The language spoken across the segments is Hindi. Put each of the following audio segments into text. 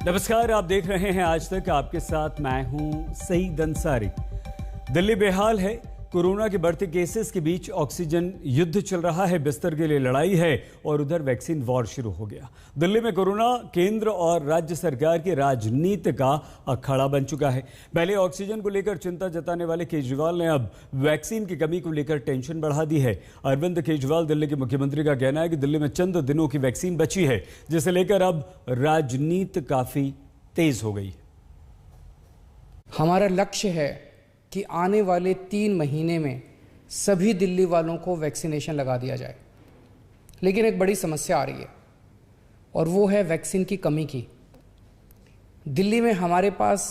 नमस्कार, आप देख रहे हैं आज तक। आपके साथ मैं हूं सईद अंसारी। दिल्ली बेहाल है। कोरोना के बढ़ते केसेस के बीच ऑक्सीजन युद्ध चल रहा है, बिस्तर के लिए लड़ाई है और उधर वैक्सीन वॉर शुरू हो गया। दिल्ली में कोरोना केंद्र और राज्य सरकार की राजनीति का अखाड़ा बन चुका है। पहले ऑक्सीजन को लेकर चिंता जताने वाले केजरीवाल ने अब वैक्सीन की कमी को लेकर टेंशन बढ़ा दी है। अरविंद केजरीवाल, दिल्ली के मुख्यमंत्री, का कहना है कि दिल्ली में चंद दिनों की वैक्सीन बची है, जिसे लेकर अब राजनीति काफी तेज हो गई। हमारा लक्ष्य है कि आने वाले 3 महीने में सभी दिल्ली वालों को वैक्सीनेशन लगा दिया जाए। लेकिन एक बड़ी समस्या आ रही है और वो है वैक्सीन की कमी की। दिल्ली में हमारे पास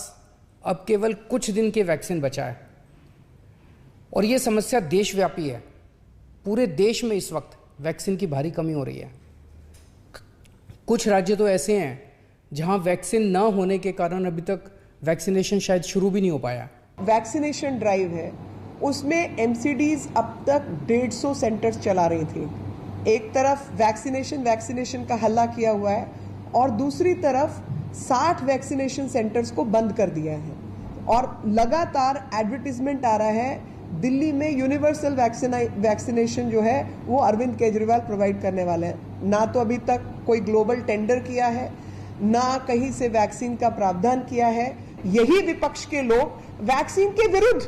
अब केवल कुछ दिन के वैक्सीन बचा है और ये समस्या देशव्यापी है। पूरे देश में इस वक्त वैक्सीन की भारी कमी हो रही है। कुछ राज्य तो ऐसे हैं जहां वैक्सीन न होने के कारण अभी तक वैक्सीनेशन शायद शुरू भी नहीं हो पाया। वैक्सीनेशन ड्राइव है, उसमें एमसीडीज अब तक 150 सेंटर्स चला रही थी। एक तरफ वैक्सीनेशन का हल्ला किया हुआ है और दूसरी तरफ 60 वैक्सीनेशन सेंटर्स को बंद कर दिया है और लगातार एडवर्टीजमेंट आ रहा है दिल्ली में यूनिवर्सल वैक्सीनेशन जो है वो अरविंद केजरीवाल प्रोवाइड करने वाले हैं। ना तो अभी तक कोई ग्लोबल टेंडर किया है, ना कहीं से वैक्सीन का प्रावधान किया है। यही विपक्ष के लोग वैक्सीन के विरुद्ध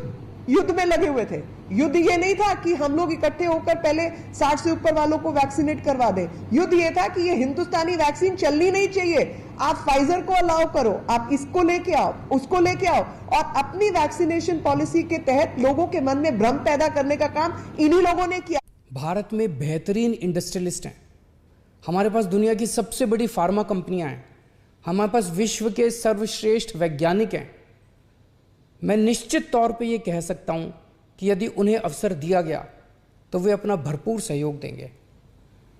युद्ध में लगे हुए थे। युद्ध ये नहीं था कि हम लोग इकट्ठे होकर पहले 60 से ऊपर वालों को वैक्सीनेट करवा दें। युद्ध ये था कि ये हिंदुस्तानी वैक्सीन चलनी नहीं चाहिए। आप फाइजर को अलाउ करो, आप इसको लेके आओ, उसको लेके आओ और अपनी वैक्सीनेशन पॉलिसी के तहत लोगों के मन में भ्रम पैदा करने का काम इन्हीं लोगों ने किया। भारत में बेहतरीन इंडस्ट्रियलिस्ट हैं। हमारे पास दुनिया की सबसे बड़ी फार्मा कंपनियां हैं। हमारे पास विश्व के सर्वश्रेष्ठ वैज्ञानिक हैं। मैं निश्चित तौर पे ये कह सकता हूं कि यदि उन्हें अवसर दिया गया तो वे अपना भरपूर सहयोग देंगे।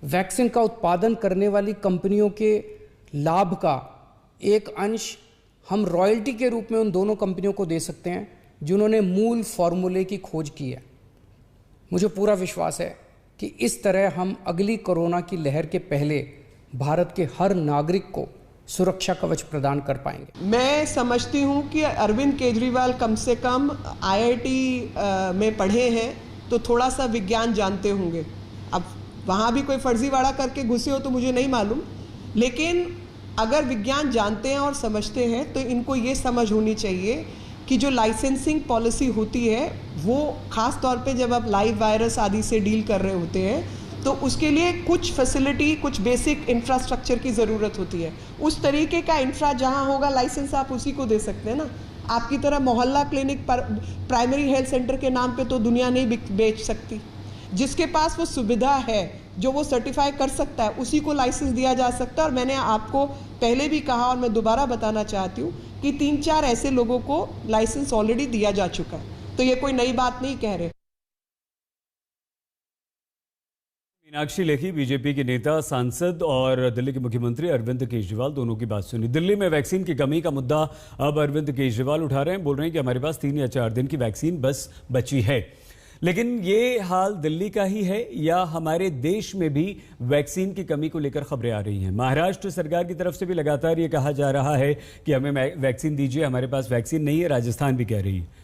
वैक्सीन का उत्पादन करने वाली कंपनियों के लाभ का एक अंश हम रॉयल्टी के रूप में उन दोनों कंपनियों को दे सकते हैं जिन्होंने मूल फॉर्मूले की खोज की है। मुझे पूरा विश्वास है कि इस तरह हम अगली कोरोना की लहर के पहले भारत के हर नागरिक को सुरक्षा कवच प्रदान कर पाएंगे। मैं समझती हूं कि अरविंद केजरीवाल कम से कम आईआईटी में पढ़े हैं तो थोड़ा सा विज्ञान जानते होंगे। अब वहां भी कोई फर्जीवाड़ा करके घुसे हो तो मुझे नहीं मालूम, लेकिन अगर विज्ञान जानते हैं और समझते हैं तो इनको ये समझ होनी चाहिए कि जो लाइसेंसिंग पॉलिसी होती है वो खास तौर पे जब आप लाइव वायरस आदि से डील कर रहे होते हैं तो उसके लिए कुछ फैसिलिटी, कुछ बेसिक इंफ्रास्ट्रक्चर की ज़रूरत होती है। उस तरीके का इंफ्रा जहां होगा लाइसेंस आप उसी को दे सकते हैं ना। आपकी तरह मोहल्ला क्लिनिक पर प्राइमरी हेल्थ सेंटर के नाम पे तो दुनिया नहीं बेच सकती। जिसके पास वो सुविधा है, जो वो सर्टिफाई कर सकता है, उसी को लाइसेंस दिया जा सकता है। और मैंने आपको पहले भी कहा और मैं दोबारा बताना चाहती हूँ कि 3-4 ऐसे लोगों को लाइसेंस ऑलरेडी दिया जा चुका है, तो ये कोई नई बात नहीं कह रहे। मीनाक्षी लेखी, बीजेपी के नेता, सांसद और दिल्ली के मुख्यमंत्री अरविंद केजरीवाल, दोनों की बात सुनी। दिल्ली में वैक्सीन की कमी का मुद्दा अब अरविंद केजरीवाल उठा रहे हैं। बोल रहे हैं कि हमारे पास 3 या 4 दिन की वैक्सीन बस बची है। लेकिन ये हाल दिल्ली का ही है या हमारे देश में भी वैक्सीन की कमी को लेकर खबरें आ रही हैं? महाराष्ट्र सरकार की तरफ से भी लगातार ये कहा जा रहा है कि हमें वैक्सीन दीजिए, हमारे पास वैक्सीन नहीं है। राजस्थान भी कह रही है।